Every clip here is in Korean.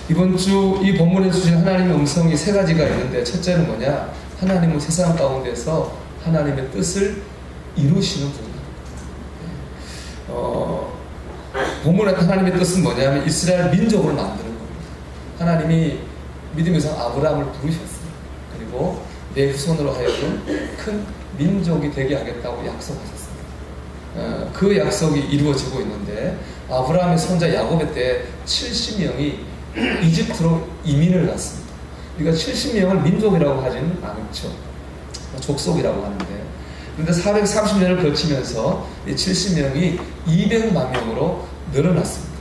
이번 주 이 본문에 주신 하나님의 음성이 세 가지가 있는데, 첫째는 뭐냐? 하나님은 세상 가운데서 하나님의 뜻을 이루시는 분입니다. 본문에 하나님의 뜻은 뭐냐면 이스라엘 민족을 만드는 겁니다. 하나님이 믿음의 성 아브라함을 부르셨어요. 그리고 내 후손으로 하여금 큰 민족이 되게 하겠다고 약속하셨습니다. 그 약속이 이루어지고 있는데, 아브라함의 손자 야곱의 때 70명이 이집트로 이민을 갔습니다. 우리가 70명을 민족이라고 하지는 않죠. 족속이라고 하는데, 그런데 430년을 거치면서 이 70명이 200만 명으로 늘어났습니다.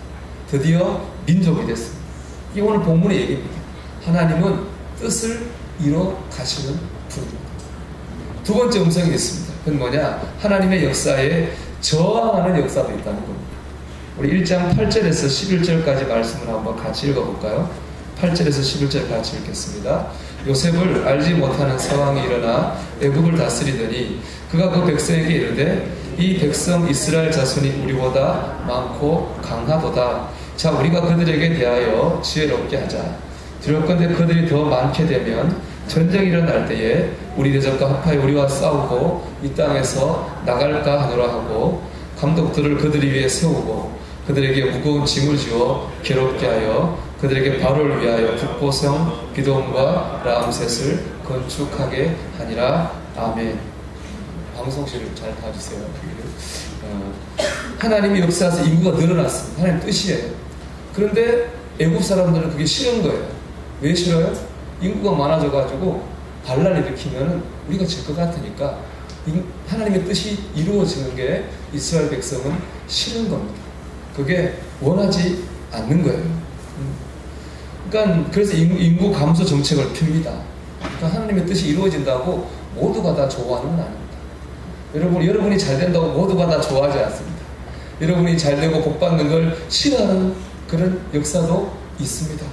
드디어 민족이 됐습니다. 이게 오늘 본문의 얘기입니다. 하나님은 뜻을 이뤄 가시는 분입니다. 두 번째 음성이 있습니다. 그건 뭐냐? 하나님의 역사에 저항하는 역사도 있다는 겁니다. 우리 1장 8절에서 11절까지 말씀을 한번 같이 읽어볼까요? 8절에서 11절 같이 읽겠습니다. 요셉을 알지 못하는 상황이 일어나 애국을 다스리더니 그가 그 백성에게 이르되 이 백성 이스라엘 자손이 우리보다 많고 강하도다. 자, 우리가 그들에게 대하여 지혜롭게 하자. 두렵건대 그들이 더 많게 되면 전쟁이 일어날 때에 우리 대적과 합하여 우리와 싸우고 이 땅에서 나갈까 하노라 하고 감독들을 그들이 위해 세우고 그들에게 무거운 짐을 지어 괴롭게 하여 그들에게 바로를 위하여 북보성 기돔과 라암셋을 건축하게 하니라. 아멘. 방송실을 잘 봐주세요. 하나님이 역사에서 인구가 늘어났습니다. 하나님 뜻이에요. 그런데 애국 사람들은 그게 싫은 거예요. 왜 싫어요? 인구가 많아져가지고 반란을 일으키면 우리가 질 것 같으니까 하나님의 뜻이 이루어지는 게 이스라엘 백성은 싫은 겁니다. 그게 원하지 않는 거예요. 그러니까 그래서 인구 감소 정책을 핍니다. 그러니까 하나님의 뜻이 이루어진다고 모두가 다 좋아하는 건 아닙니다. 여러분이 잘 된다고 모두가 다 좋아하지 않습니다. 여러분이 잘 되고 복 받는 걸 싫어하는 그런 역사도 있습니다.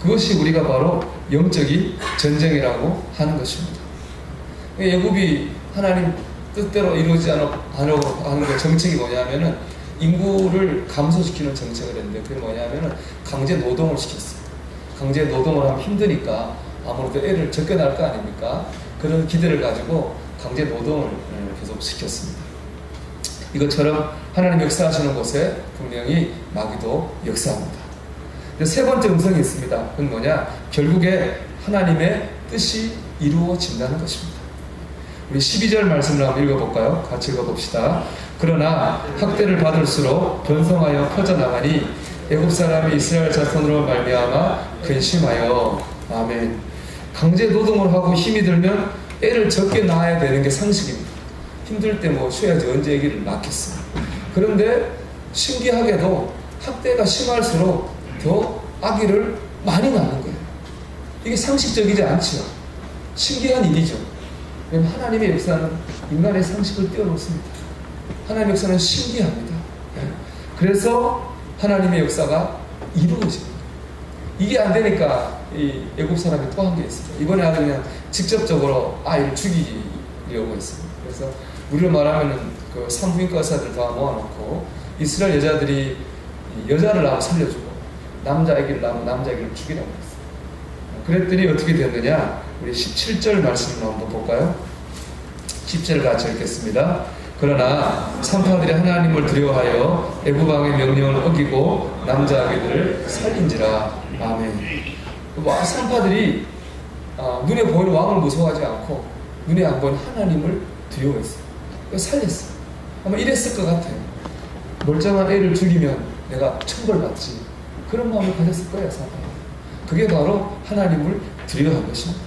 그것이 우리가 바로 영적인 전쟁이라고 하는 것입니다. 애굽이 하나님 뜻대로 이루어지지 않으려고 하는 그 정책이 뭐냐면은 인구를 감소시키는 정책을 했는데, 그게 뭐냐면은 강제 노동을 시켰어요. 강제 노동을 하면 힘드니까 아무래도 애를 적게 낳을 거 아닙니까? 그런 기대를 가지고 강제 노동을 계속 시켰습니다. 이것처럼 하나님 역사하시는 곳에 분명히 마귀도 역사합니다. 세 번째 음성이 있습니다. 그건 뭐냐? 결국에 하나님의 뜻이 이루어진다는 것입니다. 우리 12절 말씀을 한번 읽어볼까요? 같이 읽어봅시다. 그러나 학대를 받을수록 번성하여 퍼져나가니 애국 사람이 이스라엘 자손으로 말미암아 근심하여. 아멘. 강제 노동을 하고 힘이 들면 애를 적게 낳아야 되는 게 상식입니다. 힘들 때 뭐 쉬어야지 언제 애기를 낳겠어요. 그런데 신기하게도 학대가 심할수록 더 아기를 많이 낳는 거예요. 이게 상식적이지 않지요. 신기한 일이죠. 왜냐하면 하나님의 역사는 인간의 상식을 뛰어넘습니다. 하나님의 역사는 신기합니다. 그래서 하나님의 역사가 이루어집니다. 이게 안 되니까 이 애국 사람이 또 한 게 있습니다. 이번에 아주 그냥 직접적으로 아이를 죽이려고 했습니다. 그래서 우리로 말하면은 그 산부인과 의사들 다 모아놓고 이스라엘 여자들이 여자를 낳으면 살려주고 남자 아기를 낳으면 남자 아기를 죽이라고 했어요. 그랬더니 어떻게 됐느냐? 우리 17절 말씀을 한번 볼까요? 10절 같이 읽겠습니다. 그러나 산파들이 하나님을 두려워하여 애굽왕의 명령을 어기고 남자 아기들을 살린지라. 아멘. 산파들이 눈에 보이는 왕을 무서워하지 않고 눈에 안 보이는 하나님을 두려워했어요. 살렸어요. 아마 이랬을 것 같아요. 멀쩡한 애를 죽이면 내가 천벌받지. 그런 마음을 가졌을 거예요, 산파가. 그게 바로 하나님을 두려워한 것입니다.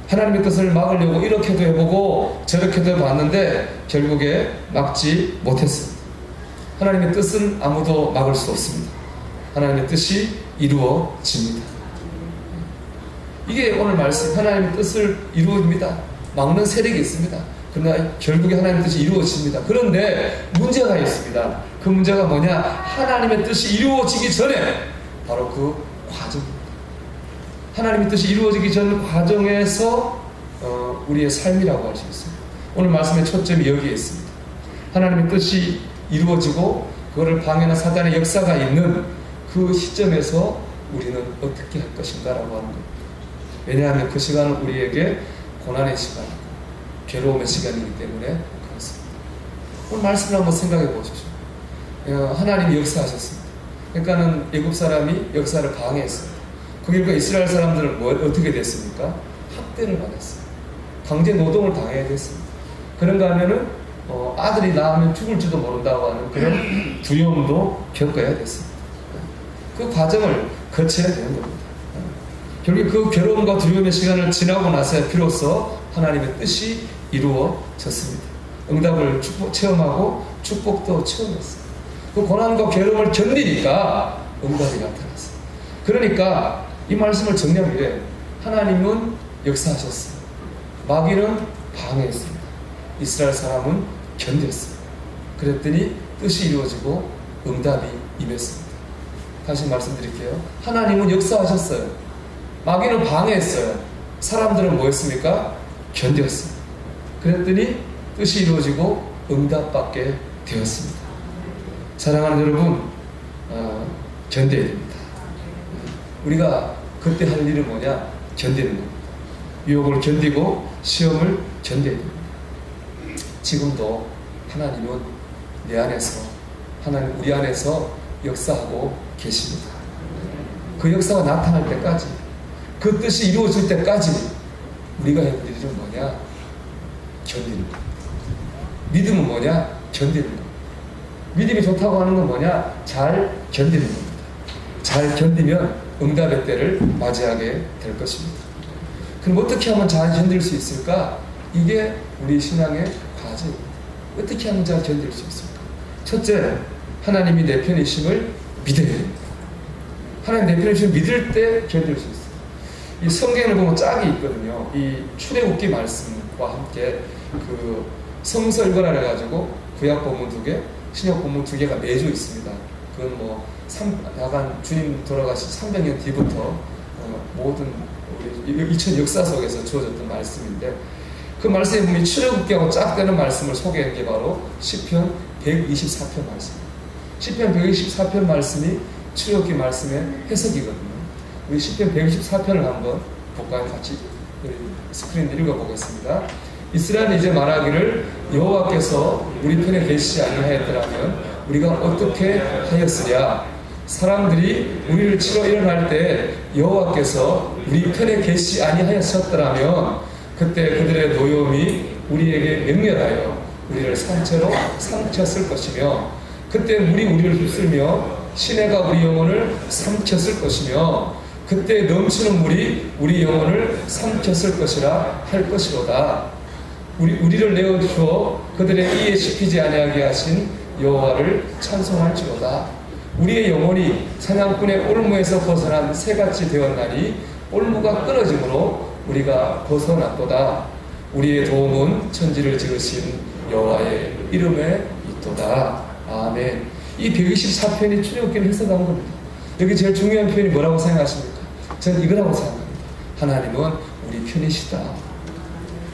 하나님의 뜻을 막으려고 이렇게도 해보고 저렇게도 해봤는데 결국에 막지 못했습니다. 하나님의 뜻은 아무도 막을 수 없습니다. 하나님의 뜻이 이루어집니다. 이게 오늘 말씀, 하나님의 뜻을 이루어집니다. 막는 세력이 있습니다. 그러나 결국에 하나님의 뜻이 이루어집니다. 그런데 문제가 있습니다. 그 문제가 뭐냐? 하나님의 뜻이 이루어지기 전에 바로 그 과정입니다. 하나님의 뜻이 이루어지기 전 과정에서 우리의 삶이라고 할 수 있습니다. 오늘 말씀의 초점이 여기에 있습니다. 하나님의 뜻이 이루어지고 그거를 방해하는 사단의 역사가 있는 그 시점에서 우리는 어떻게 할 것인가 라고 하는 겁니다. 왜냐하면 그 시간은 우리에게 고난의 시간이고 괴로움의 시간이기 때문에 그렇습니다. 오늘 말씀을 한번 생각해 보십시오. 하나님이 역사하셨습니다. 그러니까는 애굽 사람이 역사를 방해했습니다. 그 결과 이스라엘 사람들은 어떻게 됐습니까? 학대를 받았어요. 강제 노동을 당해야 됐습니다. 그런가 하면은 아들이 낳으면 죽을지도 모른다고 하는 그런 두려움도 겪어야 됐습니다. 그 과정을 거쳐야 되는 겁니다. 결국 그 괴로움과 두려움의 시간을 지나고 나서 비로소 하나님의 뜻이 이루어졌습니다. 응답을 체험하고 축복도 체험했어요. 그 고난과 괴로움을 견디니까 응답이 나타났어요. 그러니까 이 말씀을 정리하면 이래요. 하나님은 역사하셨어요. 마귀는 방해했습니다. 이스라엘 사람은 견뎠어요. 그랬더니 뜻이 이루어지고 응답이 임했습니다. 다시 말씀드릴게요. 하나님은 역사하셨어요. 마귀는 방해했어요. 사람들은 뭐 했습니까? 견뎠어요. 그랬더니 뜻이 이루어지고 응답받게 되었습니다. 사랑하는 여러분, 견뎌야 됩니다. 우리가 그때 할 일은 뭐냐? 견디는 겁니다. 유혹을 견디고 시험을 견뎌야 됩니다. 지금도 하나님은 내 안에서, 하나님 우리 안에서 역사하고 계십니다. 그 역사가 나타날 때까지, 그 뜻이 이루어질 때까지 우리가 해야 될 일은 뭐냐? 견디는 겁니다. 믿음은 뭐냐? 견디는 겁니다. 믿음이 좋다고 하는 건 뭐냐? 잘 견디는 겁니다. 잘 견디면 응답의 때를 맞이하게 될 것입니다. 그럼 어떻게 하면 잘 견딜 수 있을까? 이게 우리 신앙의 과제입니다. 어떻게 하면 잘 견딜 수 있을까? 첫째, 하나님이 내 편이심을 믿어야 됩니다. 하나님 내 편이심을 믿을 때 견딜 수 있어요. 이 성경을 보면 짝이 있거든요. 이 출애굽기 말씀과 함께 그 성서 읽어라 해가지고 구약 본문 2개, 신약 본문 2개가 매주 있습니다. 그건 뭐 약간 주님 돌아가신 300년 뒤부터 모든 우리 2000 역사 속에서 주어졌던 말씀인데, 그 말씀에 보면 출애굽기하고 짝되는 말씀을 소개한 게 바로 시편 124편 말씀입니다. 시편 124편 말씀이 출애굽기 말씀의 해석이거든요. 우리 시편 124편을 한번 볼까요? 같이 스크린 읽어보겠습니다. 이스라엘이 이제 말하기를 여호와께서 우리 편에 계시지 아니하였더라면 우리가 어떻게 하였으랴. 사람들이 우리를 치러 일어날 때 여호와께서 우리 편에 계시지 아니하였었더라면 그때 그들의 노여움이 우리에게 맹렬하여 우리를 산채로 삼켰을 것이며, 그때 물이 우리를 휩쓸며 시내가 우리 영혼을 삼켰을 것이며, 그때 넘치는 물이 우리 영혼을 삼켰을 것이라 할 것이로다. 우리를 내어주어 그들의 이에 씹히지 아니하게 하신 여호와를 찬송할지로다. 우리의 영혼이 사냥꾼의 올무에서 벗어난 새같이 되었나니 올무가 끊어짐으로 우리가 벗어났도다. 우리의 도움은 천지를 지으신 여호와의 이름에 있도다. 아멘. 이 124편이 출애굽기를 해석한 겁니다. 여기 제일 중요한 표현이 뭐라고 생각하십니까? 저는 이거라고 생각합니다. 하나님은 우리 편이시다.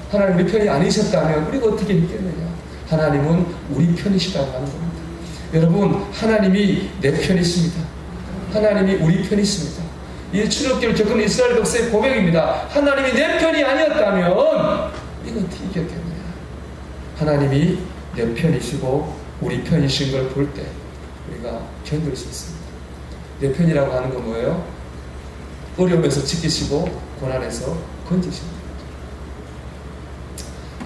하나님 우리 편이 아니셨다면 우리가 어떻게 있겠느냐? 하나님은 우리 편이시다고 하는 겁니다. 여러분, 하나님이 내 편이십니다. 하나님이 우리 편이십니다. 이 출애굽기를 겪은 이스라엘 백성의 고백입니다. 하나님이 내 편이 아니었다면 이거 어떻게 이겼겠느냐? 하나님이 내 편이시고 우리 편이신 걸 볼 때 우리가 견딜 수 있습니다. 내 편이라고 하는 건 뭐예요? 어려움에서 지키시고 고난에서 건지십니다.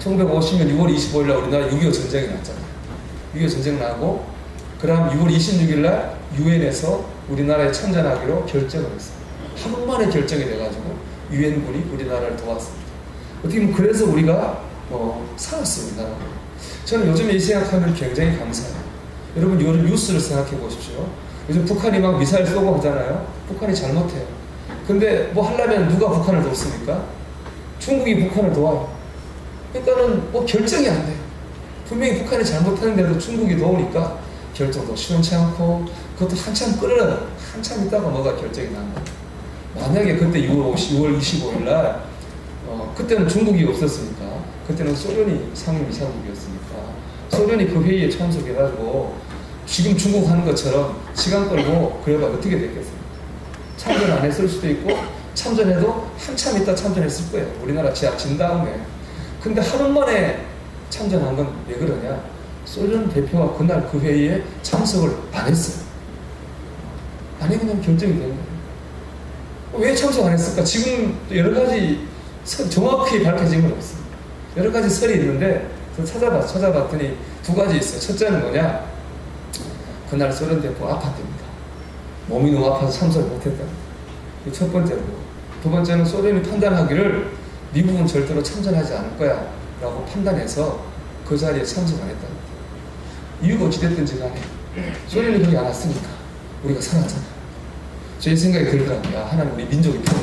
1950년 6월 25일 날 우리나라 6.25 전쟁이 났잖아요. 6.25 전쟁 나고 그 다음 6월 26일 날 유엔에서 우리나라에 참전하기로 결정을 했어요. 하루 만에 결정이 돼가지고 유엔군이 우리나라를 도왔습니다. 어떻게 보면 그래서 우리가 살았습니다. 저는 요즘 이 생각하면 굉장히 감사해요. 여러분 요즘 뉴스를 생각해 보십시오. 요즘 북한이 막 미사일 쏘고 하잖아요. 북한이 잘못해요. 근데 뭐 하려면 누가 북한을 돕습니까? 중국이 북한을 도와요. 그러니까는 뭐 결정이 안 돼요. 분명히 북한이 잘못하는데도 중국이 도우니까 결정도 시원치 않고, 그것도 한참 끌어요. 한참 있다가 뭐가 결정이 난 거예요. 만약에 그때 6월 25일 날 그때는 중국이 없었으니까, 그때는 소련이 상임이사국이었으니까 소련이 그 회의에 참석해가지고 지금 중국 하는 것처럼 시간 끌고 그래봐 어떻게 됐겠습니까? 참전 안 했을 수도 있고 참전해도 한참 있다 참전했을 거예요. 우리나라 제압 진 다음에. 근데 하루 만에 참전한 건 왜 그러냐? 소련 대표가 그날 그 회의에 참석을 안 했어요. 아니 그냥 결정이 된 거예요. 왜 참석 안 했을까? 지금 여러 가지 정확히 밝혀진 건 없어요. 여러 가지 설이 있는데 찾아봤더니 두 가지 있어요. 첫째는 뭐냐? 그날 소련 대표 아팠답니다. 몸이 너무 아파서 참석을 못했다. 이 첫 번째고, 두 번째는 소련이 판단하기를 미국은 절대로 참전하지 않을 거야 라고 판단해서 그 자리에 참석 안 했다. 이유가 어찌됐든지 간에 소련이 거기 안 왔으니까 우리가 살았잖아. 제 생각이 들더라고요. 야, 하나님 우리 민족이 편해.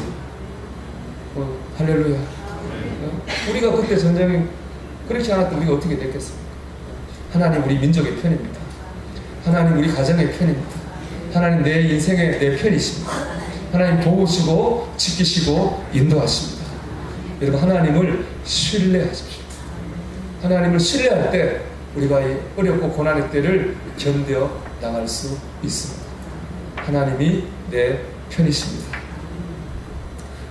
할렐루야. 우리가 그때 전쟁이 그렇지 않았던 우리가 어떻게 됐겠습니까? 하나님 우리 민족의 편입니다. 하나님 우리 가정의 편입니다. 하나님 내 인생의 내 편이십니다. 하나님 도우시고 지키시고 인도하십니다. 여러분 하나님을 신뢰하십시오. 하나님을 신뢰할 때 우리가 이 어렵고 고난의 때를 견뎌 나갈 수 있습니다. 하나님이 내 편이십니다.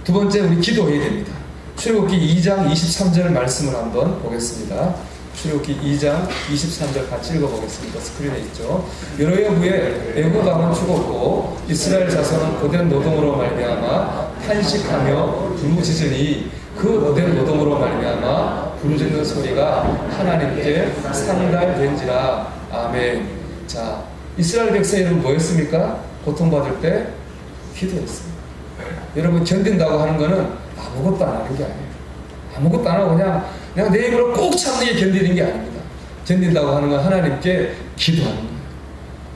두 번째 우리 기도해야 됩니다. 출애굽기 2장 23절 말씀을 한번 보겠습니다. 출애굽기 2장 23절 같이 읽어보겠습니다. 스크린에 있죠. 여러 해 후에 애굽 왕은 죽었고 이스라엘 자손은 고된 노동으로 말미암아 탄식하며 부르짖으니 그 고된 노동으로 말미암아 부르짖는 소리가 하나님께 상달된지라. 아멘. 자, 이스라엘 백성들은 뭐 했습니까? 고통받을 때 기도했어요. 여러분 견딘다고 하는 거는 아무것도 안 하는 게 아니에요. 아무것도 안 하고 그냥 내 힘으로 꼭 참는 게 견디는 게 아닙니다. 견딘다고 하는 건 하나님께 기도하는 거예요.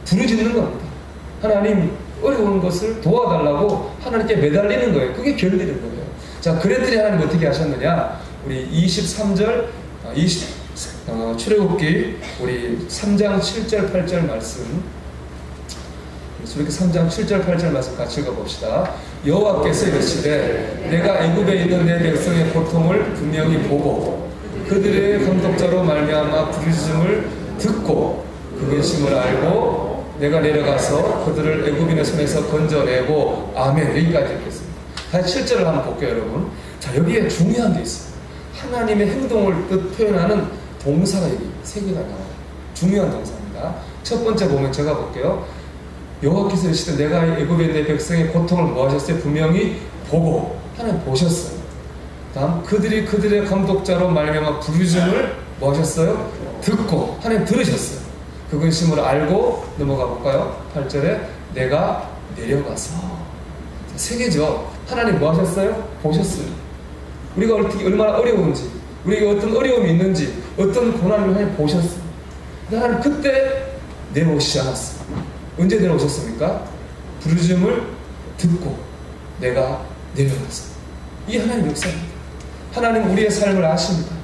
부르짖는 겁니다. 하나님 어려운 것을 도와달라고 하나님께 매달리는 거예요. 그게 견디는 거예요. 자, 그랬더니 하나님 어떻게 하셨느냐? 우리 23절, 출애굽기 우리 3장 7절 8절 말씀, 이렇게 3장 7절 8절 말씀 같이 읽어봅시다. 여호와께서 이르시되 내가 애굽에 있는 내 백성의 고통을 분명히 보고 그들의 감독자로 말미암아 부르짖음을 듣고 그 근심을 알고 내가 내려가서 그들을 애굽인의 손에서 건져내고. 아멘. 여기까지 읽겠습니다. 다시 7절을 한번 볼게요, 여러분. 자, 여기에 중요한 게 있어요. 하나님의 행동을 뜻 표현하는 동사가 여기 3개가 나와요. 중요한 동사입니다. 첫 번째 보면 제가 볼게요. 여호와께서 이르시되 내가 애굽에 내 백성의 고통을 뭐 하셨어요? 분명히 보고. 하나님 보셨어요. 다음 그들이 그들의 감독자로 말미암아 부르짖음을 뭐 하셨어요? 듣고. 하나님 들으셨어요. 그 근심을 알고 넘어가 볼까요? 8절에 내가 내려가서. 자, 3개죠. 하나님 뭐 하셨어요? 보셨어요. 우리가 어떻게 얼마나 어려운지, 우리가 어떤 어려움이 있는지, 어떤 고난을 하나님 보셨어요. 근데 하나님 그때 내려오시지 않았어요. 언제 내려오셨습니까? 부르짖음을 듣고 내가 내려가서. 이게 하나님 역사입니다. 하나님 우리의 삶을 아십니다.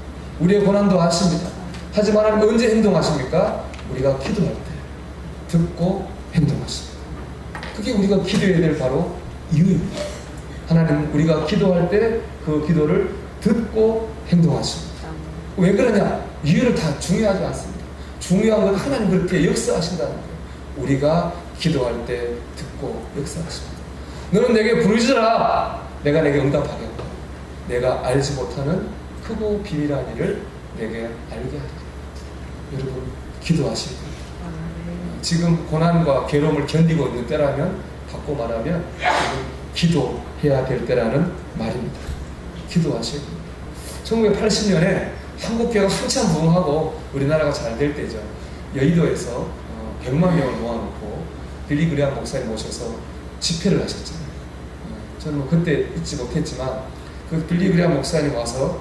우리의 고난도 아십니다. 하지만 하나님 언제 행동하십니까? 우리가 기도할 때 듣고 행동하십니다. 그게 우리가 기도해야 될 바로 이유입니다. 하나님 우리가 기도할 때 그 기도를 듣고 행동하십니다. 왜 그러냐? 이유를 다 중요하지 않습니다. 중요한 건 하나님 그렇게 역사하신다는 거예요. 우리가 기도할 때 듣고 역사하십니다. 너는 내게 부르짖으라. 내가 내게 응답하겠고 내가 알지 못하는 크고 비밀한 일을 내게 알게 하리라. 여러분 기도하실 겁니다. 지금 고난과 괴로움을 견디고 있는 때라면, 바꿔 말하면 지금 기도해야 될 때라는 말입니다. 기도하실 겁니다. 1980년에 한국교회가 한참 부흥하고 우리나라가 잘 될 때죠. 여의도에서 100만 명을 모아놓고 빌리 그레이엄 목사님 모셔서 집회를 하셨잖아요. 저는 뭐 그때 잊지 못했지만 그 빌리 그레이엄 목사님 와서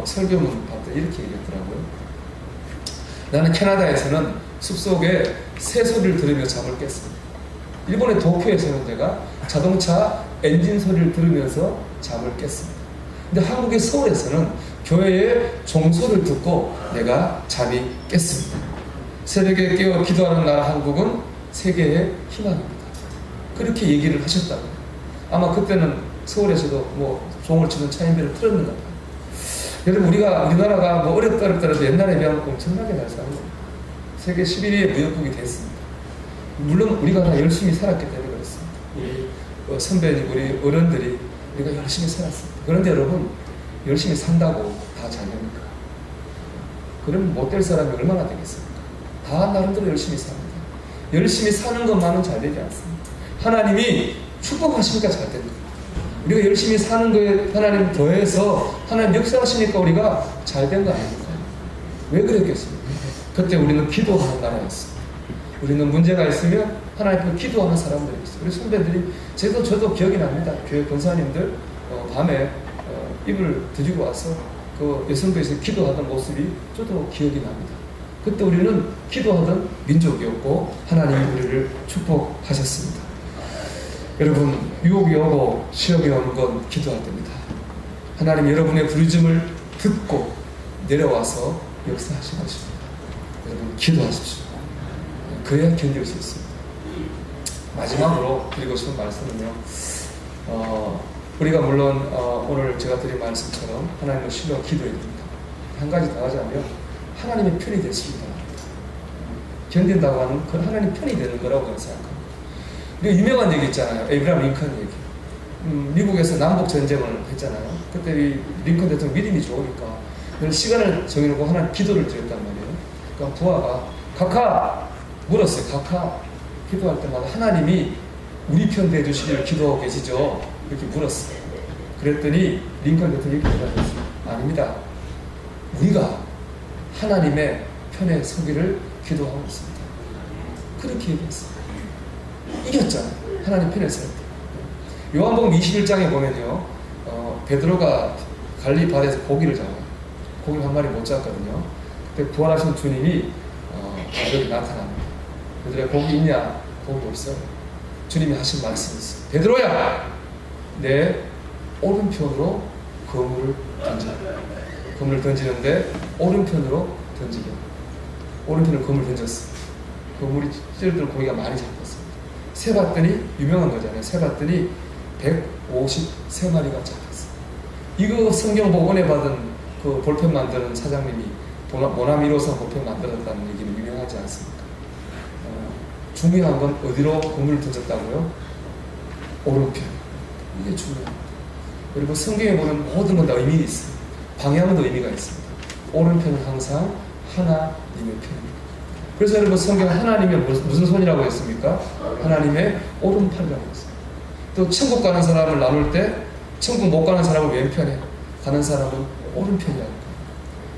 설교문 봤더니 이렇게 얘기했더라고요. 나는 캐나다에서는 숲속에 새 소리를 들으며 잠을 깼습니다. 일본의 도쿄에서는 제가 자동차 엔진 소리를 들으면서 잠을 깼습니다. 근데 한국의 서울에서는 교회의 종소리를 듣고 내가 잠이 깼습니다. 새벽에 깨어 기도하는 나라 한국은 세계의 희망입니다. 그렇게 얘기를 하셨다고요. 아마 그때는 서울에서도 뭐 종을 치는 차인배를 틀었는가 봐요. 여러분 우리나라가 뭐 어렵다 어렵더라도 옛날에 비하면 엄청나게 잘 사는 겁니다. 세계 11위의 무역국이 됐습니다. 물론 우리가 다 열심히 살았기 때문에 그렇습니다. 우리 선배님, 우리 어른들이 우리가 열심히 살았습니다. 그런데 여러분, 열심히 산다고 다 잘 됩니까? 그럼 못될 사람이 얼마나 되겠습니까? 다 나름대로 열심히 삽니다. 열심히 사는 것만은 잘 되지 않습니다. 하나님이 축복하시니까 잘 됩니다. 우리가 열심히 사는 거에 하나님 더해서 하나님 역사하시니까 우리가 잘 된 거 아닙니까? 왜 그랬겠습니까? 그때 우리는 기도하는 나라였습니다. 우리는 문제가 있으면 하나님 앞에 기도하는 사람들이었어요. 우리 선배들이 저도 기억이 납니다. 교회 권사님들 밤에 입을 드리고 와서 그 여성부에서 기도하던 모습이 저도 기억이 납니다. 그때 우리는 기도하던 민족이었고 하나님이 우리를 축복하셨습니다. 여러분, 유혹이 오고 시험이 오는 건 기도할 때입니다. 하나님 여러분의 부르심을 듣고 내려와서 역사하실 것입니다. 여러분, 기도하십시오. 그래야 견딜 수 있습니다. 마지막으로 드리고 싶은 말씀은요, 우리가 물론 오늘 제가 드린 말씀처럼 하나님을 신뢰하고 기도해야 됩니다. 한 가지 더 하자면 하나님의 편이 됐습니다. 견딘다고 하는 그 하나님 편이 되는 거라고 저는 생각합니다. 그리고 유명한 얘기 있잖아요. 에이브라함 링컨 얘기. 미국에서 남북 전쟁을 했잖아요. 그때 이 링컨 대통령 믿음이 좋으니까 시간을 정해놓고 하나님 기도를 드렸단 말이에요. 그러니까 부하가 각하 물었어요. 각하 기도할 때마다 하나님이 우리 편 대주시기를 기도하고 계시죠? 이렇게 물었어요. 그랬더니 링컨 대통령이 이렇게 대답했어요. 아닙니다. 우리가 하나님의 편에 서기를 기도하고 있습니다. 그렇게 얘기했어요. 이겼잖아요. 하나님 편에 설 때. 요한복음 21장에 보면요, 베드로가 갈릴리 바다에서 고기를 잡아요. 고기를 한 마리 못 잡거든요. 그때 부활하신 주님이 베드로에게 나타납니다. 베드로야, 고기 있냐? 고기 없어요. 주님이 하신 말씀이 있어요. 베드로야, 내 오른편으로 그물을 던져. 그물을 던지는데 오른편으로 던지게. 오른편으로 그물을 던졌어요. 그물이 찔들 고기가 많이 잡혔습니다. 세봤더니 유명한 거잖아요. 세봤더니 153마리가 잡혔어요. 이거 성경 복원에 받은 그 볼펜 만드는 사장님이 모나미 1호선 볼펜 만들었다는 얘기는 유명하지 않습니까? 중요한 건 어디로 그물을 던졌다고요? 오른편. 이게 중요합니다. 그리고 성경에 보면 모든 건 다 의미가 있어요. 방향도 의미가 있습니다. 오른편은 항상 하나님의 편입니다. 그래서 여러분, 성경 하나님의 무슨 손이라고 했습니까? 하나님의 오른팔이라고 했어요. 또 천국 가는 사람을 나눌 때 천국 못 가는 사람은 왼편에, 가는 사람은 오른편이라고 합니다.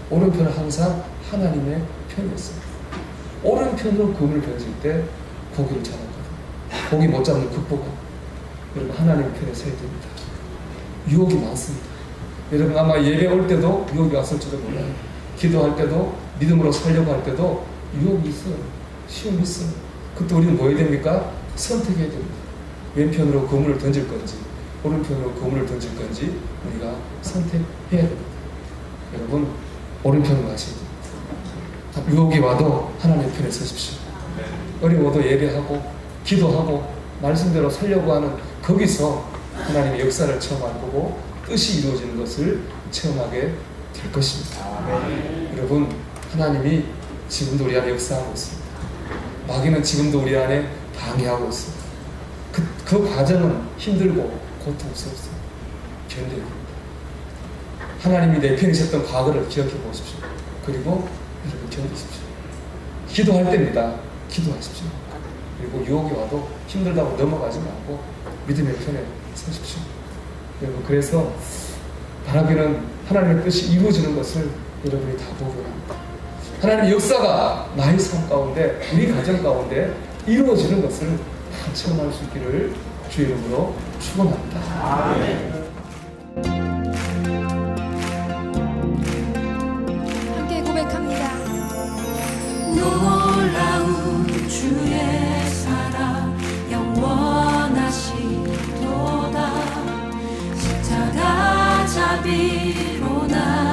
오른편은 항상 하나님의 편이었어요. 오른편으로 그물을 던질 때 고기를 잡았거든요. 고기 못 잡는 극복은 여러분, 하나님의 편에 서야 됩니다. 유혹이 많습니다. 여러분, 아마 예배 올 때도 유혹이 왔을지도 몰라요. 기도할 때도, 믿음으로 살려고 할 때도 유혹이 있어요. 시험이 있어요. 그때 우리는 뭐 해야 됩니까? 선택해야 됩니다. 왼편으로 그물을 던질 건지 오른편으로 그물을 던질 건지 우리가 선택해야 됩니다. 여러분, 오른편으로 가셔야 됩니다. 유혹이 와도 하나님의 편에 서십시오. 어려워도 예배하고 기도하고 말씀대로 살려고 하는 거기서 하나님의 역사를 체험할 거고 뜻이 이루어지는 것을 체험하게 될 것입니다. 여러분, 하나님이 지금도 우리 안에 역사하고 있습니다. 마귀는 지금도 우리 안에 방해하고 있습니다. 그 과정은 힘들고 고통스럽습니다. 견뎌야 됩니다. 하나님이 내 편에 있었던 과거를 기억해 보십시오. 그리고 여러분, 견디십시오. 기도할 때입니다. 기도하십시오. 그리고 유혹이 와도 힘들다고 넘어가지 말고 믿음의 편에 서십시오. 여러분, 그래서 바라기는 하나님의 뜻이 이루어지는 것을 여러분이 다 보고 합니다. 하나님의 역사가 나의 삶 가운데, 우리 가정 가운데 이루어지는 것을 다 체험할 수 있기를 주의 이름으로 축원합니다. 아멘. 함께 고백합니다. 놀라운 주의 사랑 영원하시도다. 십자가 자비로 나